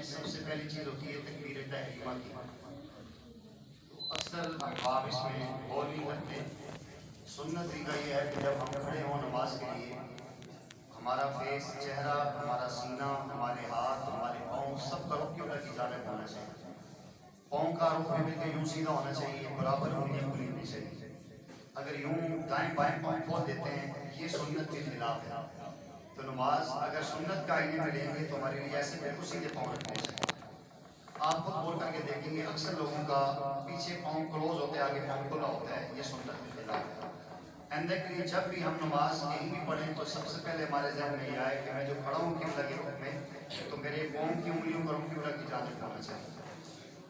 سب سے پہلی چیز ہوتی ہے تکبیر تحریمہ کی. اکثر احباب اس میں غور نہیں کرتے. سنت طریقہ یہ ہے کہ جب ہم کھڑے ہوں نماز کے لیے ہمارا فیس، چہرہ، ہمارا سینہ، ہمارے ہاتھ، ہمارے پاؤں سب کا رخ قبلہ کی جانب ہونا چاہیے. پاؤں کا رخ بھی بالکل یوں سیدھا ہونا چاہیے، برابر انگلیاں کھلی ہونی چاہیے. اگر یوں دائیں بائیں پاؤں کھول دیتے ہیں یہ سنت کے خلاف ہے. تو نماز اگر سنت کا آئینے میں لیں گے تو ہمارے لیے ایسے بالکل سیدھے پاؤں رکھنے چاہیے. آپ خود غور کر کے دیکھیں گے اکثر لوگوں کا پیچھے پاؤں کلوز ہوتے ہیں، آگے پاؤں کھلا ہوتا ہے. یہ سنت کے خلاف ہے. آئندہ کے لیے جب بھی ہم نماز کہیں بھی پڑھیں تو سب سے پہلے ہمارے ذہن میں یہ آئے کہ میں جو کھڑا ہوں قبلہ کی رخ میں تو میرے پاؤں کی انگلیوں کا رخ قبلہ کی جانب ہونا چاہیے.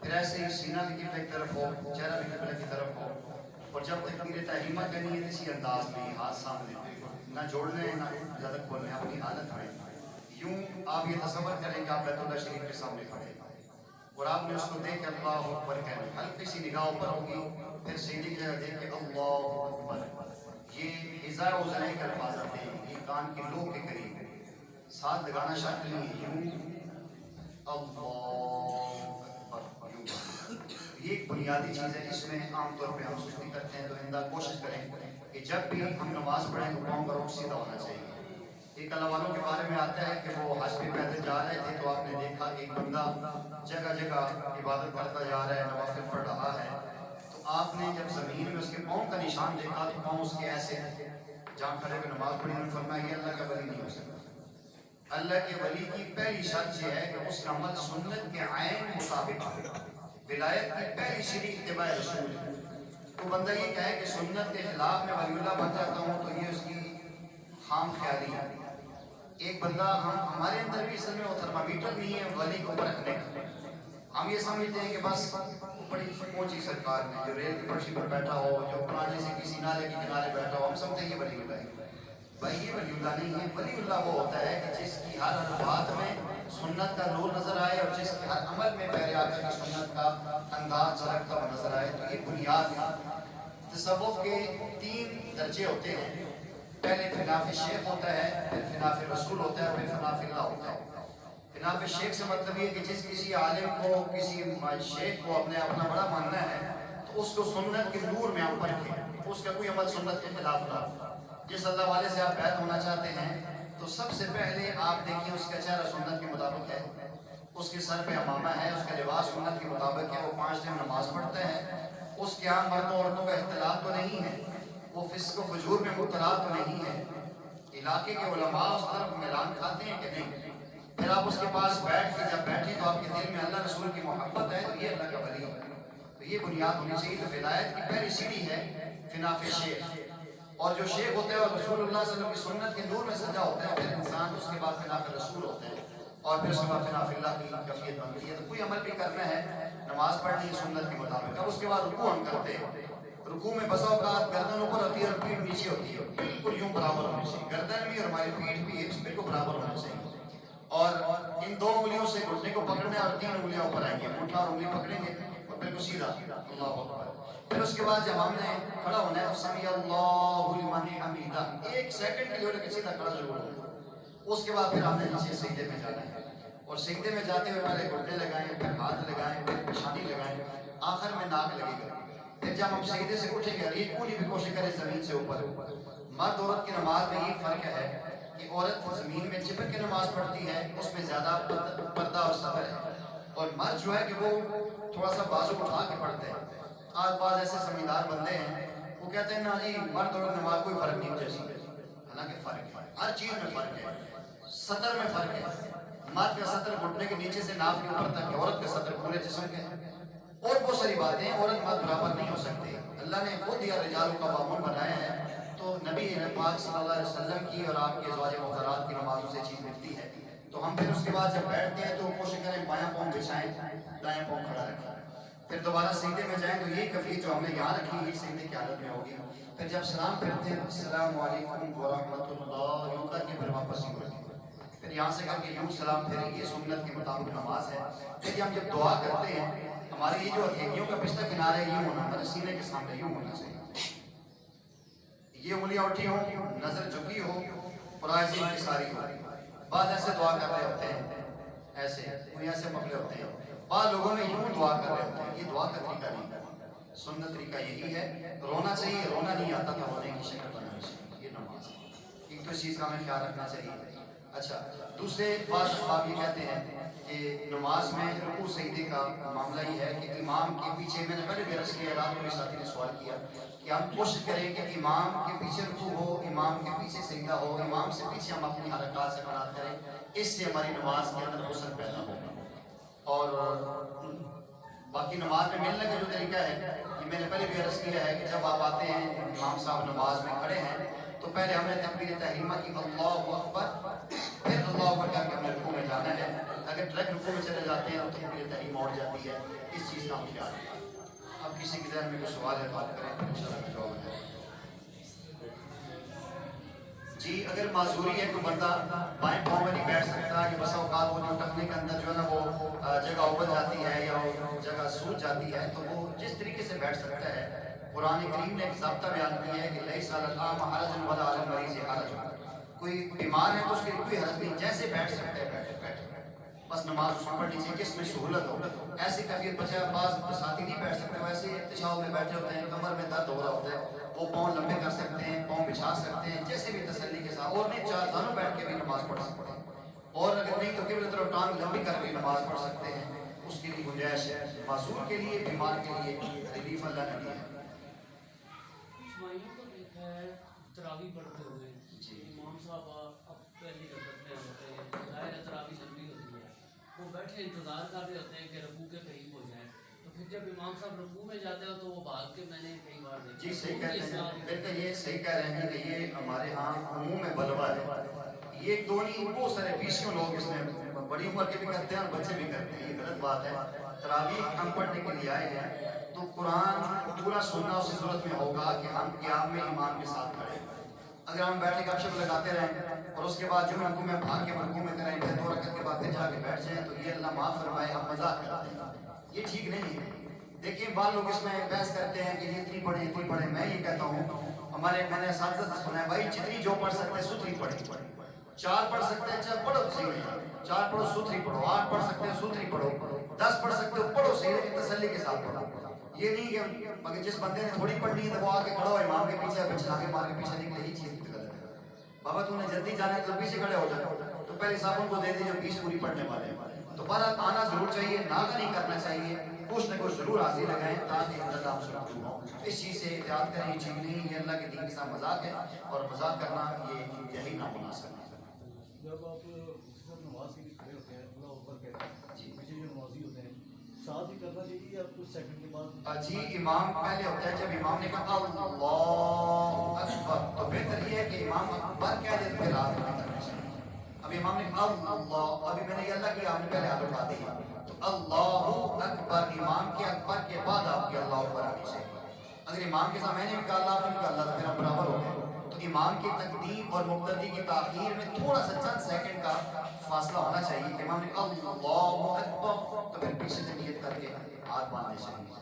پھر ایسے ہی سینہ بھی قبلہ کی طرف ہو، چہرہ بھی قبلہ کی طرف ہو. اور جب تکبیر تحریمہ کرنی ہے اسی انداز میں ہاتھ سامنے نہ جوڑنے نہ زیادہ کھولنے، اپنی حالت میں یوں آپ یہ تصور کریں کہ آپ بیت اللہ شریف کے سامنے کھڑے اور آپ نے اس کو دیکھ کے اللہ اکبر کہنا، ہلکی سی نگاہ اوپر ہوگی، پھر سیدھی کی جگہ دیکھ کے اللہ اکبر. یہ حذاء اذنین کے الفاظ آتے ہیں، یہ کان کی لوب کے قریب ساتھ لگانا شرط نہیں ہے. یوں اللہ اکبر یوں. یہ ایک بنیادی چیز ہے، اس میں عام طور پہ ہم سستی کرتے ہیں. تو آئندہ کوشش کریں کہ جب بھی ہم نماز پڑھیں تو پاؤں کا رخ سیدھا ہونا چاہیے. ایک اللہ والوں کے بارے میں آتا ہے کہ وہ حج پہ پیدل جا رہے تھے تو آپ نے دیکھا ایک بندہ جگہ جگہ عبادت کرتا جا رہا ہے، نوافل پڑھ رہا ہے. تو آپ نے جب زمین میں اس کے پاؤں کا نشان دیکھا تو پاؤں اس کے ایسے جہاں کھڑے ہوئے نماز پڑھی، انہوں نے فرمایا یہ اللہ کا ولی نہیں ہو سکتا. اللہ کے ولی کی پہلی شرط یہ ہے کہ اس کا عمل سنت کے عین مطابق ہو. ولایت کی پہلی سیڑھی اتباع رسول ہے. تو بندہ یہ کہے کہ سنت کے خلاف میں ولی اللہ بن جاتا ہوں تو یہ اس کی خام خیالی ہے. ایک بندہ ہمارے اندر بھی اصل میں وہ تھرمامیٹر نہیں ہے ولی کو پرکھنے کا. ہم یہ سمجھتے ہیں کہ بس بڑی اونچی سرکار میں جو ریل کی پٹری پر بیٹھا ہو، جو پرانے سے کسی نالے کے کنارے بیٹھا ہو، ہم سمجھتے ہیں یہ ولی اللہ ہے. بھائی یہ ولی اللہ نہیں ہے. ولی اللہ وہ ہوتا ہے کہ جس کی ہر بات میں سنت کا نور نظر آئے اور جس کے ہر عمل میں پہلے آ کر سنت کا انداز جھلکتا ہوا نظر آئے. تو یہ بنیاد ہے. تصوف کے 3 درجے ہوتے ہیں. پہلے فناف شیخ ہوتا ہے، پھر فناف رسول ہوتا ہے، پھر فناف اللہ ہوتا ہے. فناف شیخ سے مطلب یہ کہ جس کسی عالم کو، کسی شیخ کو اپنا بڑا ماننا ہے تو اس کو سنت کے نور میں آپ پرکھیں، اس کا کوئی عمل سنت کے خلاف نہ ہو. جس اللہ والے سے آپ بیعت ہونا چاہتے ہیں تو سب سے پہلے آپ دیکھیں اس کا چہرہ سنت کے مطابق ہے، اس کے سر پہ امامہ ہے، اس کا لباس سنت کے مطابق ہے، وہ 5 ٹائم نماز پڑھتا ہے، اس کے یہاں مردوں عورتوں کا اختلاط تو نہیں ہے، وہ فسق و فجور میں مبتلا تو نہیں ہے، علاقے کے علماء اس طرف میلان کھاتے ہیں کہ نہیں. پھر آپ اس کے پاس بیٹھ کے جب بیٹھیں تو آپ کے دل میں اللہ رسول کی محبت ہے تو یہ اللہ کا ولی ہے. تو یہ بنیاد ہونی چاہیے. تو ولایت کی پہلی سیڑھی ہے فناف شیخ. اور جو شیخ ہوتا ہے اور رسول اللہ صلی اللہ علیہ وسلم کی سنت کے نور میں سجا ہوتا ہے، پھر انسان اس کے بعد فناف رسول ہوتے ہیں اور پھر اس کے بعد فناف اللہ کی کیفیت بنتی ہے. تو کوئی عمل بھی کرنا ہے، نماز پڑھنی ہے سنت کے مطابق. اب اس کے بعد رکوع ہم کرتے ہیں. رکوع میں بسا اوقات گردن اوپر ہوتی ہے اور پیٹھ نیچے ہوتی ہے. بالکل یوں برابر ہونی چاہیے. گردن بھی اور ہماری پیٹھ بھی اس بالکل برابر ہونا چاہیے. اور ان 2 انگلیوں سے گھٹنے کو پکڑنا ہے اور 3 انگلیاں اوپر آئیں گی. انگوٹھا اور انگلی پکڑیں گے اور بالکل سیدھا اللہ اکبر. پھر اس کے بعد جب ہم نے کھڑا ہونا ہے تو سمیع اللہ لمن حمیدہ 1 سیکنڈ کے لیے کہ سیدھا کھڑا ضرور ہونا ہے. اس کے بعد پھر ہم نے نیچے سجدے میں جانا ہے اور سجدے میں جاتے ہوئے پہلے گھٹنے لگائیں، پھر ہاتھ لگائیں، پھر پیشانی لگائیں، آخر میں ناک لگے گا. پھر جب ہم سجدے سے اٹھیں گے یہ پوری بھی کوشش کریں زمین سے اوپر. مرد عورت کی نماز میں یہ فرق ہے کہ عورت زمین میں چپک کے نماز پڑھتی ہے، اس میں زیادہ پردہ اور صبر ہے، اور مرد جو ہے کہ وہ تھوڑا سا بازو اٹھا کے پڑھتے ہیں. آج بعض ایسے سمجھدار بندے ہیں وہ کہتے ہیں نا جی مرد اور نماز کوئی فرق نہیں جیسی. حالانکہ فرق ہے، ہر چیز میں فرق ہے. سطر میں فرق ہے. مرد کا سطر گھٹنے کے نیچے سے ناف کے اوپر تک ہے، عورت کا سطر پورے جسم کے ہے. اور بہت ساری باتیں ہیں. عورت مرد برابر نہیں ہو سکتے. اللہ نے خود دیا رجال قوامون بنایا ہے. تو نبی پاک صلی اللہ علیہ وسلم کی اور آپ کے ازواج مطہرات کی نمازوں سے چیز ملتی ہے. تو ہم پھر اس کے بعد جب بیٹھتے ہیں تو کوشش کریں بایاں پاؤں بچھائیں، دائیں پاؤں کھڑا رکھیں. پھر دوبارہ سجدے میں جائیں تو یہ کیفیت جو ہم نے یہاں رکھی ہے سجدے کی حالت میں ہوگی. پھر جب سلام پھرتے ہیں السلام علیکم ورحمۃ اللہ یوں کر کے پھر واپس یوں رکھیں. پھر یہاں سے کر کے یوں سلام پھیریں. یہ سنت کے مطابق نماز ہے. پھر ہم جب دعا کرتے ہیں ہماری یہ جو ہتھیلیوں کا پچھلا کنارہ ہے یوں ہونا، ہمارے سینے کے سامنے یوں ہونا چاہیے. یہ انگلیاں اٹھی ہوں، نظر جھکی ہو اور آیتیں انکساری ہو. بعض ایسے دعا کر رہے ہوتے ہیں ایسے کوئی ایسے پکڑے ہوتے ہیں. بعض لوگوں میں یوں دعا کر رہے ہوتے ہیں. یہ دعا کا طریقہ نہیں ہے. سنت طریقہ یہی ہے, رونا چاہیے, رونا نہیں آتا تو رونے کی شکل بنانی چاہیے. یہ نماز ہے. ایک تو اس چیز کا ہمیں خیال رکھنا چاہیے. اچھا, دوسرے بات آپ یہ کہتے ہیں کہ نماز میں رکوع سجدے کا معاملہ یہ ہے کہ امام کے پیچھے, میں نے پہلے بھی عرض کیا, رات کو میرے ساتھی نے سوال کیا کہ ہم کوشش کریں کہ امام کے پیچھے رکوع ہو, امام کے پیچھے سجدہ ہو, امام سے پیچھے ہم اپنی حرکات سے قناعت کریں. اس سے ہماری نماز کے اندر حسن پیدا ہوگا. اور باقی نماز میں ملنے کا جو طریقہ ہے یہ میں نے پہلے بھی عرض کیا ہے کہ جب آپ آتے ہیں, امام صاحب نماز میں کھڑے ہیں, تو پہلے ہم نے تکبیر تحریمہ کی اللہ اکبر, پھر اللہ اکبر کر کے ہمیں رکوع میں جانا ہے. اگر ڈائریکٹ رکوع میں چلے جاتے ہیں تو تکبیر تحریمہ اڑ جاتی ہے. اس چیز کا ہم خیال رکھیں. اب کسی کے ذہن میں کوئی سوال ہے تو آپ کریں, انشاءاللہ جواب ہے. جی, اگر معذوری ہے کوئی بندہ بائیں پاؤں میں نہیں بیٹھ سکتا, کہ بسا اوقات وہ جو ٹخنے کے اندر جو ہے نا وہ جگہ ابل جاتی ہے یا جگہ سوج جاتی ہے, تو وہ جس طریقے سے بیٹھ سکتا ہے. قرآن کریم نے ایک ضابطہ بیان کیا ہے کہ لیس علی الاعمى حرج ولا علی المریض حرج. کوئی بیمار ہے تو اس کے لیے کوئی حرج نہیں, جیسے بیٹھ سکتا ہے بیٹھے, بس نماز اس کو پڑھنی چاہیے جس میں سہولت ہو. ایسی کیفیت بچہ بعض ساتھی نہیں بیٹھ سکتے, ویسے تشہد میں بیٹھے ہوتے ہیں, کمر میں درد ہو رہا ہوتا ہے, وہ پاؤں لمبے کر سکتے ہیں, پاؤں بچھا سکتے ہیں, جیسے بھی تسلی کے ساتھ. اور نہیں چار دانوں بیٹھ کے بھی نماز پڑھ سکتے ہیں, اور اگر نہیں تو قبلہ طرف ٹانگ لمبی کر کے نماز پڑھ سکتے ہیں. اس کے لیے گنجائش ہے. معذور کے لیے, بیمار کے لیے ریلیف اللہ نے دیا ہے. کو دیکھا ہے تراویح پڑھتے ہوئے, امام صاحب اب پہلی رکعت میں ہوتے ہیں, ظاہر ہے تراویح لمبی ہوتی ہے, وہ بیٹھے انتظار کر رہے ہوتے ہیں کہ رکوع کے قریب ہو جائیں, تو پھر جب امام صاحب رکوع میں جاتے ہیں تو وہ بھاگ کے, میں نے کئی بار دیکھا. جی صحیح کہتے ہیں, بالکل یہ صحیح کہہ رہے ہیں کہ یہ ہمارے ہاں عموم میں بلوا ہے. یہ دو نہیں, بہت سارے بیسوں لوگ اس میں بڑی عمر کے بھی کرتے ہیں اور بچے بھی کرتے ہیں. یہ غلط بات ہے. تراویح ہم پڑھنے کے لیے آئے ہیں تو قرآن پورا سننا اس صورت میں ہوگا کہ ہم قیام میں امام کے ساتھ کھڑے. اگر ہم بیٹھے گپ شپ لگاتے رہیں اور اس کے بعد جو رکوع میں بھاگ کے رکوع میں کریں, پھر 2 رکعت کے بعد پھر جا کے بیٹھ جائیں, تو یہ اللہ معاف فرمائے ہم مذاق کرتے ہیں. یہ ٹھیک نہیں ہے. دیکھیے بعض لوگ اس میں بحث کرتے ہیں کہ یہ اتنی پڑھیں. میں یہ کہتا ہوں, میں نے اساتذہ سے سنا ہے بھائی, جتنی جو پڑھ سکتے ستری پڑھیں. 4 پڑھ سکتے ہیں, چل پڑھو صحیح نہیں, 4 پڑھو ستری پڑھو, 8 پڑھ سکتے ہیں ستری پڑھو, 10 پڑھ سکتے ہو پڑھو صحیح, لیکن تسلی کے ساتھ پڑھو. یہ نہیں کہ مگر جس بندے نے تھوڑی پڑھنی ہے تو وہ آ کے کھڑا ہو امام کے پیچھے, پھر چلا کے مار کے پیچھے نکلے. یہ چیز غلط ہے. بابا تو نے جلدی جانا ہے تو پیچھے کھڑے ہو جائے, تو پہلے صاحب ان کو دے دیں جو 20 پوری پڑھنے والے ہیں. تو بہرحال آنا ضرور چاہیے, ناغہ نہیں کرنا چاہیے, کچھ نہ کچھ ضرور حاضر لگائیں تاکہ اللہ تعالیٰ سنت ہو. اس چیز سے احتیاط کریں, یہ ٹھیک نہیں. یہ اللہ کے دین کے ساتھ مذاق ہے, اور مذاق کرنا یہ انتہائی نامناسب ہے. جب آپ نماز کے لیے کھڑے ہوتے ہیں, اللہ اکبر کہتے ہیں, جی پیچھے جو نمازی ہوتے ہیں ساتھ ہی کرنا چاہیے یا کچھ سیکنڈ کے بعد؟ جی, امام پہلے ہوتا ہے, جب امام نے کہا اللہ اکبر تو بہتر یہ ہے کہ امام اکبر کہہ دے, پھر ہاتھ نہیں کرنا چاہیے. ابھی امام نے کہا اللہ, ابھی میں نے یہ اللہ کیا, آپ نے پہلے ہاتھ اٹھا دیا, تو اللہ اکبر, امام کے اکبر کے بعد آپ کی اللہ اکبر آنی چاہیے. اگر امام کے ساتھ میں نے بھی کہا اللہ, آپ نے بھی کہا اللہ, تو پھر ہم برابر ہو گئے. تو امام کی تقدیم اور مقتدی کی تاخیر میں تھوڑا سا چند سیکنڈ کا فاصلہ ہونا چاہیے کہ امام نے کہا اللہ اکبر, تو پھر پیچھے سے نیت کر کے ہاتھ باندھنے چاہیے.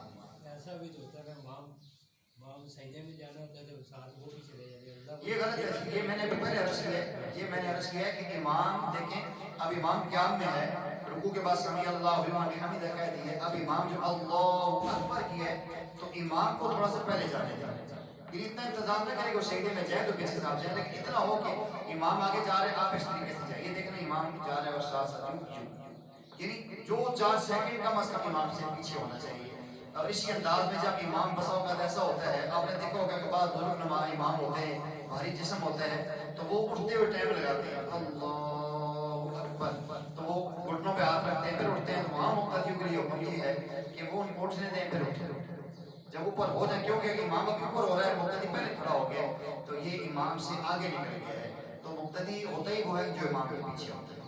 ایسا بھی تو ہوتا ہے کہ امام سجدے میں جانا ہوتا ہے تو ساتھ وہ بھی چلے جاتے ہیں. یہ غلط ہے. یہ میں نے پہلے عرض کیا ہے کہ امام دیکھیں, اب امام قیام میں ہے, رکوع کے بعد سمیع اللہ لمن حمدہ کہہ دی ہے, اب امام جو اللہ اکبر کی ہے تو امام کو تھوڑا سا پہلے جانے دیں. پھر اتنا انتظام نہ کرے کہ وہ سجدے میں جائے تو پیچھے سے آپ جائیں, لیکن اتنا ہو کہ امام آگے جا رہے ہیں, آپ اس طریقے سے جائیں. یہ دیکھنا امام جا رہا ہے اور ساتھ ساتھ یعنی جو 4 سیکنڈ کم از کم امام سے پیچھے ہونا چاہیے. اور اسی انداز میں جب امام بسا اوقات ایسا ہوتا ہے, آپ نے دیکھا ہوگا کہ بعض بزرگ نماز امام ہوتے ہیں, بھاری جسم ہوتا ہے, تو وہ اٹھتے ہوئے ٹائم لگاتے ہیں اللہ اکبر, تو وہ گھٹنوں پہ ہاتھ رکھتے ہیں پھر اٹھتے ہیں. تو وہاں مقتدیوں کے لیے حکم یہ ہے کہ وہ ان کو اٹھنے دیں پھر اٹھے, جب اوپر ہو جائیں, کیونکہ امام ابھی اوپر ہو رہا ہے, مقتدی پہلے کھڑا ہو گیا, تو یہ امام سے آگے نکل گیا ہے. تو مقتدی ہوتا ہی وہ ہے جو امام کے پیچھے ہوتا ہے.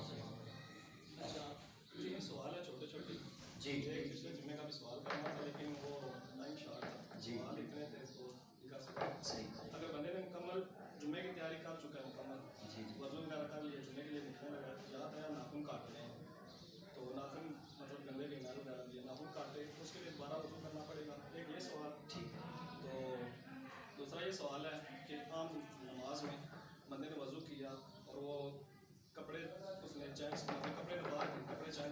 سوال ہے چھوٹے چھوٹے. جی پچھلے جمعے کا بھی سوال کرنا تھا, لیکن وہ ٹائم شارٹ تھا. جی سوال اتنے تھے تو کر سکتے. صحیح. اگر بندے نے مکمل جمعے کی تیاری کر چکا ہے, مکمل جی وضو وغیرہ کر لیے, جمعے کے لیے نکلنے لگا, یاد ہے ناخن کاٹنے ہیں, تو ناخن مطلب گندے کے نال وغیرہ دیے, ناخن کاٹے, اس کے لیے دوبارہ وضو کرنا پڑے گا. ایک یہ سوال. ٹھیک ہے. تو دوسرا یہ سوال ہے کہ عام نماز میں بندے نے وضو کیا اور وہ کپڑے اس نے چینج, کپڑے نے باہر کپڑے چینج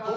2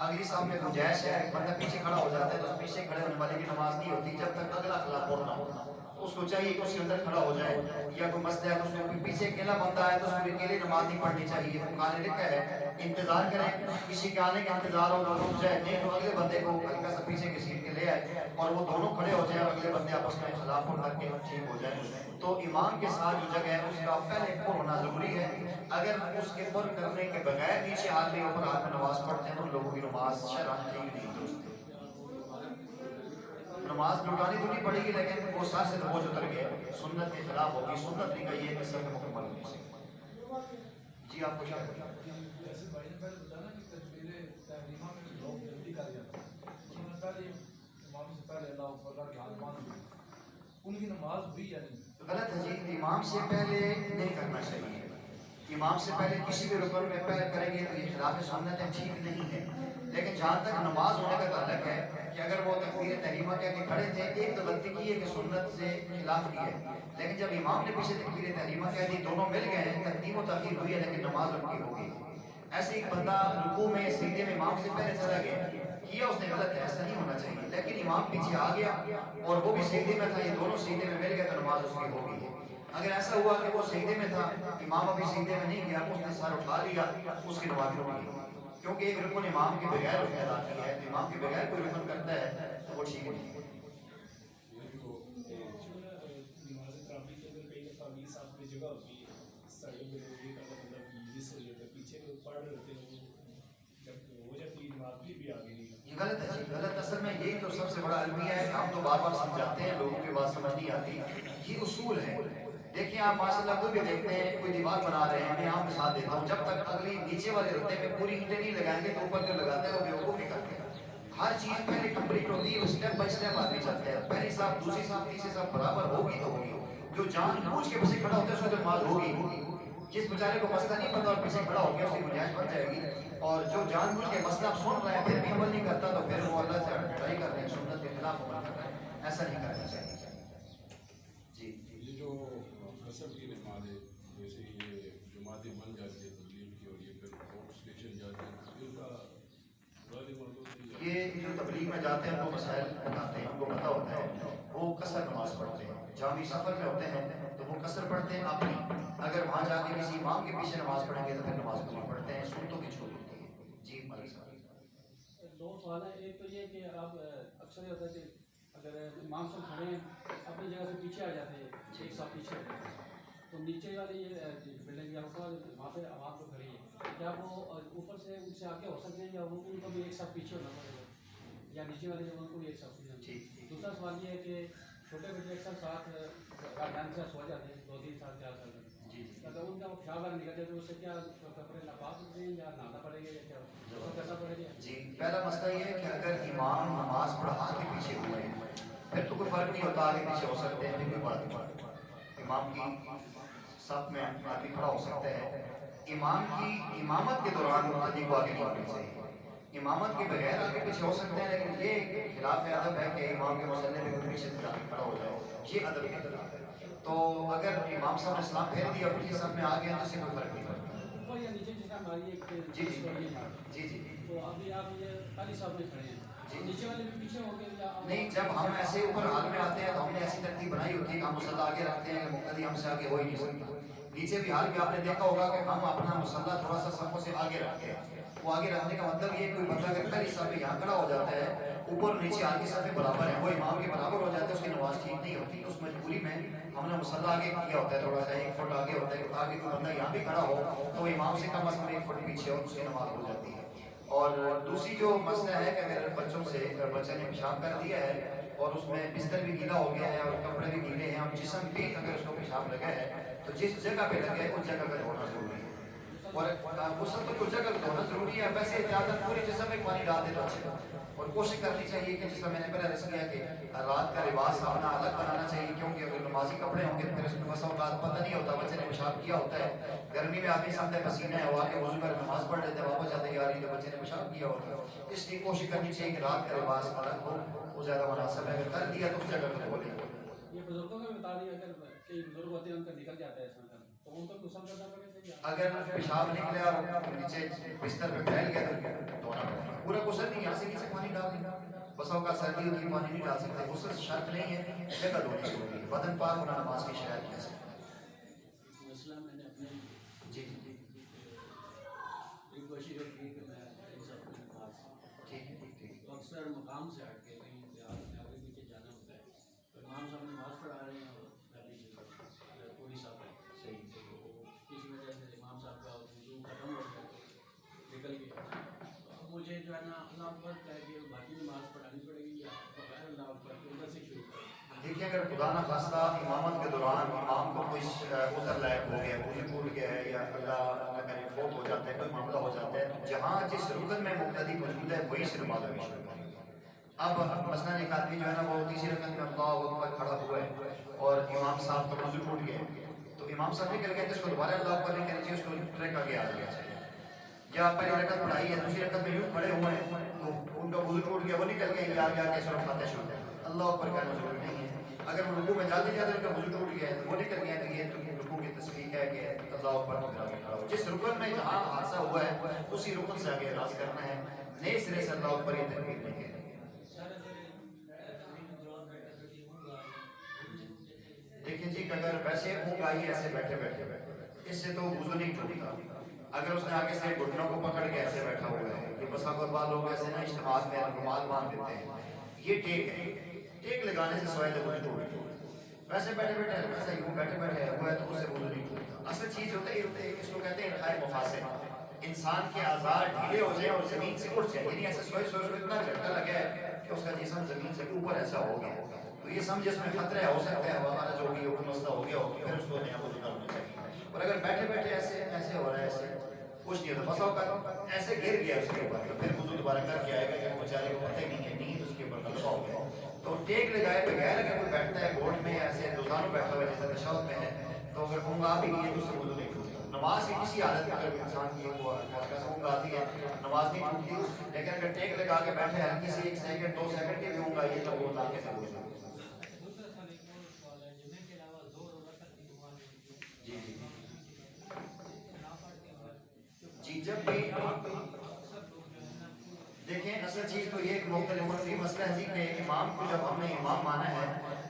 اگلی صاحب میں گنجائش ہے، بندہ پیچھے کھڑا ہو جاتا ہے تو اس پیچھے کھڑے ہونے والے کی نماز نہیں ہوتی جب تک اگلا خلا پڑھنا ہوتا، اس کو چاہیے کہ اس کے اندر کھڑا ہو جائے، یا کوئی مسئلہ ہے تو اس کو پیچھے اکیلا بندہ ہے تو اس کو اکیلے نماز نہیں پڑھنی چاہیے، فقہ نے لکھا ہے انتظار کریں، کسی کے آنے کا انتظار ہو تو رک جائے، نہیں تو اگلے بندے کو ہلکا سا پیچھے گھسیٹ کے لے آئے اور وہ دونوں کھڑے ہو جائیں اور اگلے بندے آپس میں خلاف ہو کر کے ٹھیک ہو جائیں۔ تو امام کے ساتھ جو جگہ ہے اس کا پہلے پر ہونا ضروری ہے، اگر اس کے پر کرنے کے بغیر نیچے آدمی اوپر آ کر نماز پڑھتے ہیں تو لوگوں کی نماز شرعاً ٹھیک نہیں درست ہے۔ نماز لٹانی تو نہیں پڑے گی لیکن وہ سر سے تو بوجھ اتر گیا، سنت کے خلاف ہوگی، سنت نہیں کہیے کہ سب مکمل ہونی چاہیے۔ جی آپ کو کیا جیسے بھائی نے پہلے بتایا نا کہ تکبیر تحریمہ میں لوگ جلدی کر جاتے ہیں، انہوں نے پہلے امام سے پہلے اللہ اکبر کے ہاتھ باندھ دیے، ان کی نماز ہوئی یا نہیں؟ غلط ہے جی، امام سے پہلے نہیں کرنا چاہیے، امام سے پہلے کسی بھی رکن میں پہلے کریں گے تو یہ خلاف سنت ہے، ٹھیک نہیں ہے، لیکن جہاں تک نماز ہونے کا تعلق ہے کہ اگر وہ تکبیر تحریمہ کہہ کے کھڑے تھے، ایک تو غلطی کی ہے کہ سنت سے خلاف کی ہے، لیکن جب امام نے پیچھے تکبیر تحریمہ کہہ دی دونوں مل گئے ہیں، تقدیم و تاخیر ہوئی ہے لیکن نماز ان کی ہوگی۔ ایسے ایک بندہ رکوع میں سجدے میں امام سے پہلے چلا گیا، کیا اس نے غلط ہے، ایسا نہیں ہونا چاہیے، لیکن امام پیچھے آ گیا اور وہ بھی سجدے میں تھا، یہ دونوں سجدے میں مل گئے تو نماز اس کی ہوگی۔ اگر ایسا ہوا کہ وہ سجدے میں تھا، امام ابھی سجدے میں نہیں گیا، اس نے سر اٹھا لیا، اس کی نماز ہوگی، کیونکہ ایک رکن امام کے بغیر اس نے ادا کیا ہے، تو امام کے بغیر کوئی رکن کرتا ہے تو وہ ٹھیک نہیں ہے۔ نماز تراویح کے اندر کئی دفعہ 20 آپ کی جگہ ہوتی ہے، سائڈوں پہ یہ کرتا مطلب 20 ہو جاتا ہے، پیچھے لوگ پڑھ رہے ہوتے ہیں، جب ہو جاتی ہے نماز بھی آگے نہیں۔ یہ غلط ہے جی، غلط، اصل میں یہی تو سب سے بڑا المیہ ہے کہ ہم تو بار بار سمجھاتے ہیں، لوگوں کی بات سمجھ نہیں آتی، یہ اصول ہے۔ دیکھیں آپ ماشاءاللہ کوئی بھی دیکھتے ہیں، کوئی دیوار بنا رہے ہیں، میں عام مثال دیتا ہوں، جب تک اگلی نیچے والے رتے میں پوری اینٹیں نہیں لگائیں گے تو اوپر جو لگاتے ہیں وہ بیوقوف نہیں کرتے ہیں۔ ہر چیز پہلے کمپلیٹ ہوتی ہے، وہ اسٹیپ بائی اسٹیپ آدمی چلتے ہیں، پہلی صاف دوسری صاف تیسری صاف برابر ہوگی تو ہوگی، جو جان بوجھ کے پیچھے کھڑا ہوتا ہے اس کو تو نماز ہوگی، جس بیچارے کو مسئلہ نہیں پتا اور پیچھے کھڑا ہو گیا اس کی گنجائش بن جائے گی، اور جو جان بوجھ کے مسئلہ آپ سن رہے ہیں پھر بھی عمل نہیں کرتا تو پھر وہ اللہ سے لڑائی کر رہے ہیں، سنت کے خلاف عمل کر رہے ہیں، ایسا نہیں کرنا چاہیے۔ جی یہ جو قصب کی نماز ہے، جیسے یہ جماعتیں بن جاتی ہے تبلیغ کی اور یہ پھر آؤٹ اسٹیشن جاتے ہیں، ان کا غالب مردوں سے یہ جو تبلیغ میں جاتے ہیں وہ مسائل بتاتے ہیں، ان کو پتہ ہوتا ہے، وہ قصر نماز پڑھتے ہیں، جامع سفر میں ہوتے ہیں تو وہ قصر پڑھتے ہیں اپنی، اگر وہاں جا کے کسی امام کے پیچھے نماز پڑھیں گے تو پھر نماز پوری پڑھتے ہیں، سنتوں کی چھوٹ ہوتی ہے۔ جی ملک صاحب دو سوال ہیں، ایک تو یہ کہ آپ اکثر یہ ہوتا ہے کہ اگر امام صاحب کھڑے ہیں اپنی جگہ سے پیچھے آ جاتے ہیں، ایک صاحب پیچھے ہوتے ہیں تو نیچے والی یہ بلڈنگ یا اوپر وہاں پہ عوام تو کھڑی ہے، کیا وہ اوپر سے ان سے آگے ہو سکتے ہیں یا وہ ان کو بھی ایک صاحب پیچھے ہونا پڑے گا، یا نیچے والے جگہ کو بھی ایک صاحب پیچھے؟ ٹھیک۔ دوسرا سوال یہ ہے کہ چھوٹے بچے اکثر ساتھ والدین سے سو جاتے ہیں 2-3 سال 4 سال تک، جی اگر ان کا وہ پیشاب وغیرہ نکل جائے تو اس سے کیا کپڑے ناپاک ہوتے ہیں یا نہانا پڑے گا یا کیا کرنا پڑے گا؟ جی پہلا مسئلہ یہ ہے کہ اگر امام نماز پڑھا کے پیچھے ہوئے ہیں پھر تو کوئی فرق نہیں ہوتا، آگے پیچھے ہو سکتے ہیں، کوئی بات نہیں، امام کی صف میں آدمی کھڑا ہو سکتا ہے، امام کی امامت کے دوران مقتدی کو آگے نہیں ہونا چاہیے، امامت کے بغیر آگے پیچھے ہو سکتے ہیں، لیکن یہ خلاف ادب ہے کہ امام کے مسئلے میں کوئی پیچھے سے آگے کھڑا ہو جائے، یہ ادب کے خلاف ہے۔ تو اگر امام صاحب نے سلام پھیر دیا اور پیچھے صف میں آ گیا تو اس سے کوئی فرق نہیں پڑتا۔ اوپر یا نیچے جس کا ہماری ایک جی جی جی جی تو ابھی آپ یہ پہلی صاحب میں کھڑے ہیں، نیچے والے بھی پیچھے ہو گئے یا نہیں، جب ہم ایسے اوپر حال میں آتے ہیں تو ہم نے ایسی ترتیب بنائی ہوتی ہے کہ ہم مصلی آگے رکھتے ہیں کہ مقتدی ہم سے آگے ہو ہی نہیں سکتا۔ نیچے بھی حال میں آپ نے دیکھا ہوگا کہ ہم اپنا مصلی تھوڑا سا صفوں سے آگے رکھتے ہیں، وہ آگے رکھنے کا مطلب یہ کوئی بندہ اگر پہلی صف میں یہاں کھڑا ہو جاتا ہے، اوپر نیچے آگے صفیں برابر ہیں، وہ امام کے برابر ہو جاتے ہیں، اس کی نماز ٹھیک نہیں ہوتی، اس مجبوری میں ہم نے مصلی آگے کیا ہوتا ہے، تھوڑا سا 1 فٹ آگے ہوتا ہے تاکہ کوئی بندہ یہاں بھی کھڑا ہو تو امام سے کم از کم 1 فٹ پیچھے ہو، اس کی نماز ہو جاتی ہے۔ اور دوسری جو مسئلہ ہے کہ اگر بچوں سے بچے نے پیشاب کر دیا ہے اور اس میں بستر بھی گیلا ہو گیا ہے اور کپڑے بھی گیلے ہیں اور جسم بھی اگر اس کو پیشاب لگا ہے تو جس جگہ پہ لگے اس جگہ پہ دھونا ضروری ہے، اور غسل تو کچھ جگہ دھونا ضروری ہے، ویسے احتیاطاً پورے جسم میں پانی ڈال دے تو اچھا ہے، اور کوشش کرنی چاہیے کہ جس طرح میں نے پہلے عرض کیا کہ رات کا لباس اپنا الگ بنانا چاہیے، کیونکہ اگر نمازی کپڑے ہوں گے تو پھر اس میں بسا اوقات پتہ نہیں ہوتا بچے نے پیشاب کیا ہوتا ہے، گرمی میں آدمی سامنے پسینہ ہے، ہوا کے وضو کر نماز پڑھ لیتے ہیں، واپس جاتے ہیں یاری تو بچے نے پیشاب کیا ہوتا ہے، اس لیے کوشش کرنی چاہیے کہ رات کا لباس الگ ہو، وہ زیادہ مناسب ہے، اگر کر دیا تو اس جگہ کو دھو لیں۔ یہ بزرگوں کا بھی بتا دیا، اگر کئی بزرگ ہوتے ہیں ان کا نکل جاتا ہے اس میں اگر پیشاب نکلے اور نیچے بستر پہ پھیل گیا تو دھونا پڑے گا. پورا غسل نہیں, یہاں سے نیچے پانی ڈال دیں. بس اوقات سردی ہوتی ہے پانی نہیں ڈال سکتے. غسل شرط نہیں ہے, جگہ دھونی ضروری ہے. بدن پاک ہونا نماز کی شرط کیسے؟ مسئلہ میں نے اپنے جی جی ایک کوشش کی کہ میں ان سب کے پاس ٹھیک ہے ٹھیک تو اکثر مقام سے ہٹ کے کہیں دیہات میں آگے پیچھے جانا ہوتا ہے تو امام صاحب نماز پڑھا رہے ہیں اور میں پیچھے پوری صاحب ہے صحیح. تو اس وجہ سے امام صاحب کا وضو ختم ہو گیا تو نکل گیا. اب مجھے جو ہے نا اللہ اکبر کہہ کے باقی نماز پڑھانی پڑے گی یا بغیر اللہ اکبر کے ادھر سے شروع کریں. دیکھیے اگر خدا نہ خواستہ امامت کے دوران امام کو کوئی عذر لائق ہو گیا, وضو ٹوٹ گیا ہے یا اللہ نہ کرے فوت ہو جاتا ہے, کوئی معاملہ ہو جاتا ہے, جہاں جس رکن میں مقتدی موجود ہے وہی سے نماز ابھی شروع کریں. اب مثلاً ایک آدمی جو ہے نا وہ تیسری رکعت میں اللہ اکبر کھڑا ہوا ہے اور امام صاحب کا وضو ٹوٹ گیا, تو امام صاحب نکل گئے تو اس کو دوبارہ اللہ اکبر نہیں کہنا چاہیے, اس کو ٹریک آگے آ جانا چاہیے. یا پہلی رکعت پڑھائی ہے, دوسری رکعت میں یوں کھڑے ہوئے ہیں تو ان کا وضو ٹوٹ گیا, وہ نکل گئے, یا آگے آ کے سورۃ فاتحہ شروع کریں. اللہ اکبر کہنا ضروری نہیں ہے. اگر وہ رکوع میں جاتے جاتے ان کا وضو ٹوٹ گیا ہے تو وہ نکل گیا, تو یہ تو رکوع کی تصریح ہے کہ اللہ اکبر کو آگے کھڑا ہو. جس رکن میں جہاں حادثہ ہوا ہے اسی رکن سے آگے اعراض کرنا ہے, نئے سرے سے اللہ اکبر یہ تکبیر نہیں کہنا. دیکھیں جی اگر ویسے اونگ آئی ایسے بیٹھے بیٹھے اس سے تو وضو نہیں ٹوٹتا. اگر اس نے آگے سے گھٹنوں کو پکڑ کے ایسے بیٹھا ہوا ہے کہ بس اگر بعض لوگ ایسے نا اجتماعات میں رومال باندھ دیتے ہیں, یہ ٹیک ہے, ٹیک لگانے سے سوائے وضو ٹوٹتا. ویسے بیٹھے بیٹھے ہلکا سا یوں بیٹھے بیٹھے ہوا ہے تو اس سے وضو نہیں ٹوٹتا. اصل چیز ہوتا ہے اس کو کہتے ہیں انخائے مفاصل, انسان کے اعضاء ڈھیلے ہو جائیں اور زمین سے اٹھ جائیں, یعنی ایسے سوئے سوئے سوئے اتنا جھٹکا لگا ہے کہ اس کا جسم زمین سے اوپر ایسا ہو گیا, تو یہ سمجھ اس میں خطرہ ہو سکتا ہے ہمارا جو بھی مسئلہ ہو گیا ہوگا, پھر اس کو نیا وضو کرنا چاہیے. اور اگر بیٹھے بیٹھے ایسے ایسے ہو رہا ہے ایسے کچھ نہیں ہوتا, بس اوقات ایسے گر گیا اس کے اوپر تو پھر وضو دوبارہ کر کے آئے گا کہ بیچارے کو پتہ ہی نہیں ہے, نیند اس کے اوپر غلبہ ہو گیا. تو ٹیک لگائے بغیر اگر کوئی بیٹھتا ہے گھوٹ میں ایسے دوزانوں بیٹھا ہوا ہے جیسے تشہد میں ہے, تو اگر اونگ آ بھی گئی ہے تو اس سے وضو نہیں ٹوٹتا. نماز کی کسی حالت میں اگر انسان کی اونگ آتی ہے نماز نہیں ٹوٹتی, لیکن اگر ٹیک لگا کے بیٹھے ہلکی سی 1 سیکنڈ 2 سیکنڈ کی بھی اونگ آئی ہے تو وہ لا کے سے وضو. جی جی جی جب بھی دیکھیں اصل چیز تو یہ مختلف مسئلہ ہے جی کہ امام کو جب ہم نے امام مانا ہے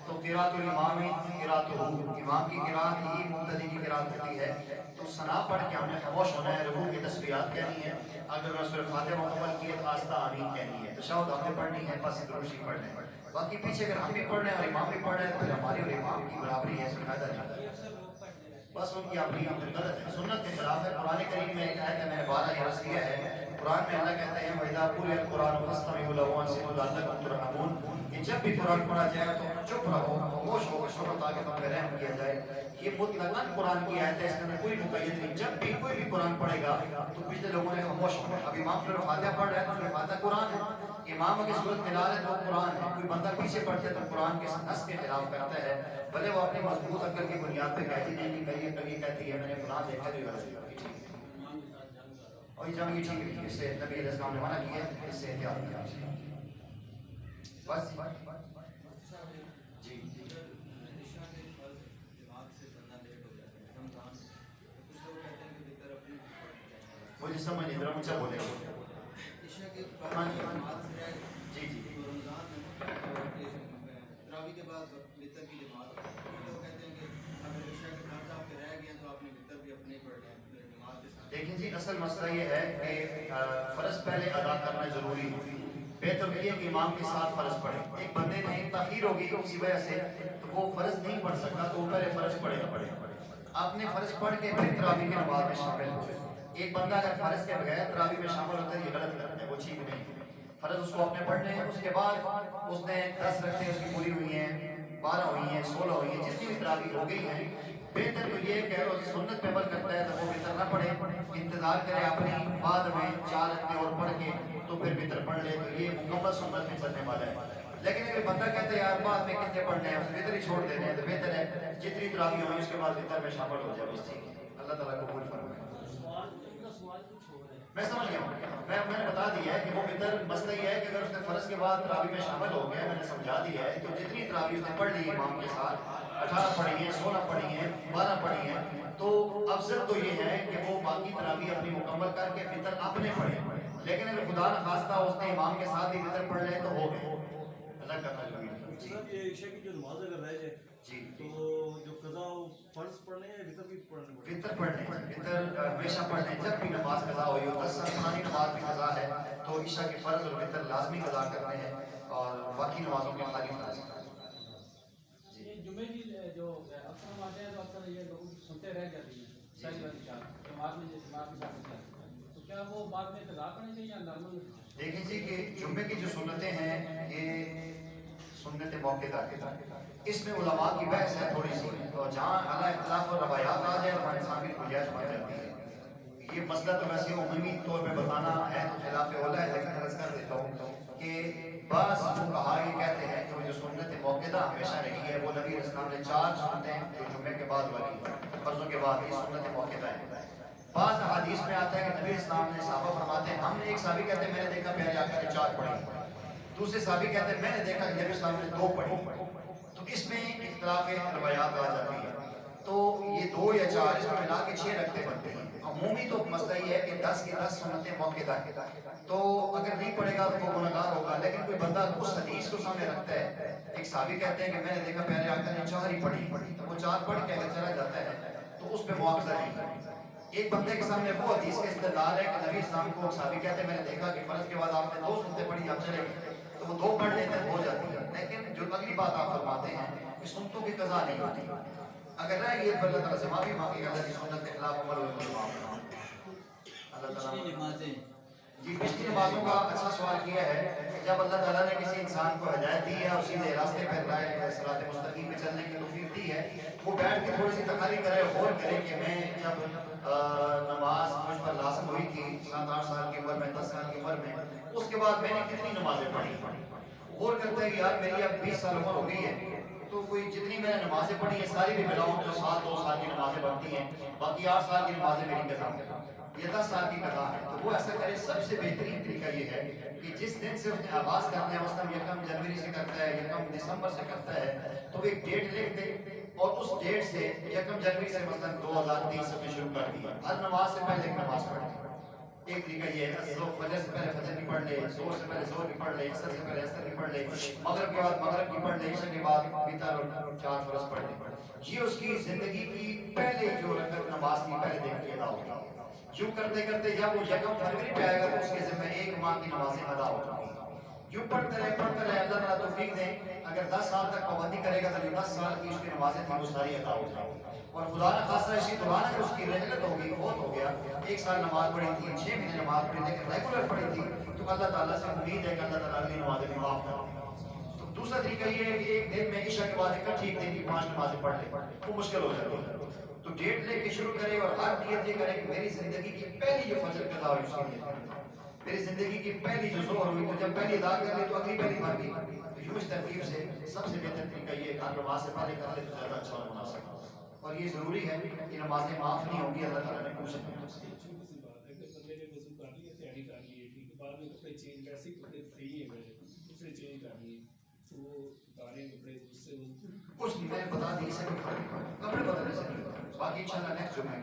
تو قرات الامام قراتہ, امام کی قرات ہی مقتدی کی قرات ہوتی ہے. تو ثنا پڑھ کے ہم نے خاموش ہونا ہے, رکوع کی تسبیحات کہنی ہے, اگر میں سورۃ فاتحہ مکمل کی تو آستہ آمین کہنی ہے, تشہد ہم نے پڑھنی ہے, بس درود شریف پڑھنا ہے. باقی پیچھے اگر ہم بھی پڑھ رہے ہیں اور امام بھی پڑھ رہے ہیں تو پھر ہماری اور امام کی برابری ہے, اس میں فائدہ نہیں. بس ان کی اپنی غلط ہے, سنت کے خلاف ہے. قرآن کریم میں ایک آیت ہے, میں نے 12 عرض کیا ہے, قرآن میں اللہ کہتے ہیں وَإِذَا قُرِئَ الْقُرْآنُ فَاسْتَمِعُوا لَهُ وَأَنصِتُوا لَعَلَّكُمْ تُرْحَمُونَ, کہ جب بھی قرآن پڑھا جائے تو چپ رہو, خاموش ہو, شکر تاکہ تم پہ رحم کیا جائے. یہ مطلقاً قرآن کی آیت ہے, اس میں کوئی مقید نہیں. جب بھی کوئی بھی قرآن پڑھے گا تو پچھلے لوگوں نے خاموش ہونا. اب امام سورۃ فاتحہ پڑھ رہا ہے تو سورۃ فاتحہ قرآن ہے, امام کی صورت میں لا رہے تو قرآن ہے. کوئی بندہ پیچھے پڑھتا ہے تو قرآن کے نص کے خلاف کرتا ہے, بھلے وہ اپنی مضبوط عقل کی بنیاد پہ کہتی نہیں کہ میری عقل یہ کہتی ہے, میں نے قرآن دیکھا جو غلط ہے. اور یہ جنگ یہ ٹھیک ہے, اس سے نبی علیہ السلام نے منع کیا, اس سے احتیاط کیا. بس جی مجھے سمجھ نہیں, ذرا اونچا بولے. جی جی تراویح کے بعد وتر کی جماعت, لوگ کہتے ہیں کہ اگر عشاء کے فرض آپ کے رہ گئے ہیں تو آپ نے وتر بھی اپنے پڑھ لیں جماعت کے ساتھ. دیکھیں جی اصل مسئلہ یہ ہے کہ فرض پہلے ادا کرنا ضروری ہے. بہتر یہ ہے کہ امام کے ساتھ فرض پڑھے. ایک بندے نے تاخیر ہوگی کسی وجہ سے تو وہ فرض نہیں پڑھ سکتا, تو وہ پہلے فرض پڑھے گا. آپ نے فرض پڑھ کے پھر تراویح کی نماز میں شامل ہو. ایک بندہ اگر فرض کے بغیر تراویح میں شامل ہوتا ہے یہ غلط کرتا ہے, وہ ٹھیک نہیں. فرض اس کو اپنے پڑھنے ہیں, اس کے بعد اس نے 10 رکعتیں اس کی پوری ہوئی ہیں, 12 ہوئی ہیں, 16 ہوئی ہیں, جتنی بھی تراویح ہو گئی ہیں, بہتر تو یہ کہ اگر سنت پہ عمل کرتا ہے تو وہ وتر نہ پڑھے, انتظار کرے اپنی بعد میں 4 رکعتیں اور پڑھ کے تو پھر وتر پڑھ لے, تو یہ مکمل سنت میں چلنے والا ہے. لیکن اگر بندہ کہتا ہے یار بعد میں کتنے پڑھنے ہیں, وتر ہی چھوڑ دینے ہیں, تو بہتر ہے جتنی تراویح ہوئی اس کے بعد وتر میں شامل ہو جائے. بس ٹھیک ہے, اللہ تعالیٰ کو قبول فرمائے. سوال کچھ ہو رہا ہے میں سمجھ گیا ہوں، میں نے بتا دیا ہے کہ وہ فطر مسئلہ یہ ہے کہ اگر اس نے فرض کے بعد تراویح میں شامل ہو گیا، میں نے سمجھا دیا ہے تو جتنی تراویح اس نے پڑھ لی امام کے ساتھ، 18 پڑھی ہیں، 16 پڑھی ہیں، 12 پڑھی ہیں، تو افضل تو یہ ہے کہ وہ باقی تراویح اپنی مکمل کر کے فطر اپنے پڑھے، لیکن اگر خدا نخواستہ اس نے امام کے ساتھ ہی فطر پڑھ لے تو ہو گئے، اللہ کا تعلق ہے۔ جی صاحب یہ عشاء کی جو نماز اگر رہ جائے جی تو جو قضا ہو فرض پڑھنے یا وطر بھی پڑھنے پڑے؟ فطر پڑھنے، فطر ہمیشہ پڑھنے، جب بھی نماز قضا ہوئی ہو، 10 سال پرانی نماز بھی قضا ہے تو عشاء کے فرض اور فطر لازمی قضا کرنے ہیں اور باقی نمازوں کے خالی فرض ہیں۔ یہ جمعے کی جو اکثر نمازیں ہیں تو اکثر یہ لوگ سنتے رہ جاتی ہیں پہلی والی شام جماعت میں جماعت کے ساتھ، تو کیا وہ بعد میں قضا پڑھیں گے یا نارمل؟ دیکھیں جی کہ جمعے کی جو سنتیں ہیں یہ سنت موقع کا، اس میں علماء کی بحث ہے تھوڑی سی، تو جہاں اعلیٰ اختلاف اور روایات آ جائے وہاں انسان کی گنجائش بن جاتی ہے۔ یہ مسئلہ تو ویسے عمومی طور پہ بتانا ہے تو خلاف اولا ہے، لیکن عرض کر دیتا ہوں کہ بعض فقہا یہ کہتے ہیں کہ وہ جو سنت موقع ہمیشہ رہی ہے وہ نبی اسلام نے 4 سنتیں جو جمعے کے بعد والی فرضوں کے بعد یہ سنت موقع ہے۔ بعض حدیث میں آتا ہے کہ نبی اسلام نے صحابہ فرماتے ہیں، ہم نے ایک صحابی کہتے ہیں میں نے دیکھا پیارے آقا نے 4 پڑھی، دوسرے صحابی کہتے ہیں میں نے دیکھا کہ نبی اسلام نے 2 پڑھی، تو اس میں اختلاف روایات آ جاتی ہے، تو یہ 2 یا 4 اس میں ملا کے 6 رکھتے بنتے ہیں۔ عمومی تو مسئلہ یہ ہے کہ 10 کی 10 سنتیں موقع ہے، تو اگر نہیں پڑھے گا تو وہ گنہگار ہوگا، لیکن کوئی بندہ اس حدیث کو سامنے رکھتا ہے، ایک صحابی کہتے ہیں کہ میں نے دیکھا پیارے آقا نے 4 ہی پڑھی، تو وہ 4 پڑھ کے اگر چلا جاتا ہے تو اس پہ معاوضہ نہیں ہے۔ ایک بندے کے سامنے وہ حدیث کے استدلال ہے کہ نبی اسلام کو صحابی کہتے ہیں میں نے دیکھا کہ فرض کے بعد آپ نے 2 سنتیں پڑھی، آپ چلے گئے، تو وہ 2 پڑھ لیتے ہیں ہو جاتی ہے، لیکن جو اگلی بات آپ فرماتے ہیں کہ سنتوں کی قضا نہیں ہوتی، اگر رہ گئی تو اللہ تعالیٰ سے معافی مانگے گا، اللہ کی سنت کے خلاف عمل ہوئے اللہ تعالیٰ۔ جی پچھلی نمازوں کا اچھا سوال کیا ہے، جب اللہ تعالیٰ نے کسی انسان کو ہدایت دی ہے اور سیدھے راستے پہ صراط مستقیم پہ چلنے کی توفیق دی ہے، وہ بیٹھ کے تھوڑی سی تخاری کرے، غور کرے کہ میں جب نماز مجھ پر لازم ہوئی تھی 7-8 سال کی عمر میں، 10 سال کی عمر میں، اس کے بعد میں نے کتنی نمازیں پڑھی، غور کرتا ہے کہ یار میری اب 20 سال عمر ہو گئی ہے، تو کوئی جتنی میں نے نمازیں پڑھی ہیں ساری بھی ملاؤں تو 2 سال کی نمازیں بنتی ہیں، باقی 8 سال کی نمازیں میری قضا ہیں، یہ 10 سال کی قضا ہے، تو وہ ایسا کرے۔ سب سے بہترین طریقہ یہ ہے کہ جس دن سے اس نے آغاز کرنا ہے، مثلاً 1 جنوری سے کرتا ہے، 1 دسمبر سے کرتا ہے، تو ایک ڈیٹ لکھ دے اور اس ڈیٹ سے 1 جنوری سے مثلاً 2030 سے شروع کر دی، ہر نماز سے پہلے ایک نماز پڑھ دی۔ ایک طریقہ یہ ہے فجر سے پہلے فجر کی پڑھ لے، ظہر سے پہلے ظہر کی پڑھ لے، عصر سے پہلے عصر کی پڑھ لے، مغرب کے بعد مغرب کی پڑھ لے، عشاء کے بعد وتر اور 4 فرض پڑھ لے۔ یہ اس کی زندگی کی پہلے جو رکعت نماز کی پہلے دن کی ادا ہوگی، یوں کرتے کرتے جب وہ 1 فروری پہ آئے گا تو اس کے ذمہ 1 ماہ کی نمازیں ادا ہو جائیں گی۔ یوں پڑھتے رہے اللہ تعالیٰ توفیق دے، اگر 10 سال تک پابندی کرے گا تو جو 10 سال کی اس کی نمازیں تھیں وہ ساری ادا ہو جائیں گی، اور خدا نہ خاصہ اسی دوران اگر اس کی رحلت ہوگی، فوت ہو گیا، 1 سال نماز پڑھی تھی، 6 مہینے نماز پڑھی لیکن ریگولر پڑھی تھی، تو اللہ تعالیٰ سے امید ہے کہ اللہ تعالیٰ اگلی نمازیں بھی معاف کرے۔ تو دوسرا طریقہ یہ ہے کہ ایک دن میں عشاء کے بعد اکٹھی ایک دن کی 5 نمازیں پڑھ لے، وہ مشکل ہو جاتی ہے، تو ڈیٹ لے کے شروع کرے اور ہر نیت یہ کرے کہ میری زندگی کی پہلی جو فجر قضا ہوئی اس کی نیت کرے، میری زندگی کی پہلی جو ظہر ہوئی تو جب پہلی ادا کر لی تو اگلی پہلی بن گئی، تو یوں اس ترتیب سے سب سے بہتر طریقہ یہ ہے کہ نماز سے پہلے کر لے تو زیادہ اچھا اور مناسب ہے، اور یہ ضروری ہے کہ نمازیں معاف نہیں ہوں گی، اللہ تعالیٰ نے پوچھا ہے۔ چھوٹی سی بات ہے کہ بندے نے وضو کر لیا، تیاری کر لی ہے، ٹھیک ہے، بعد میں کپڑے چینج، ویسے ہی کپڑے صحیح ہے میرے، دوسرے چینج کر لیے، تو وہ اتارے کپڑے اس سے کچھ نہیں، میں بتا دی، اس سے کوئی فرق نہیں پڑتا، کپڑے بدلنے سے نہیں ہوتا، باقی انشاءاللہ نیکسٹ جو میں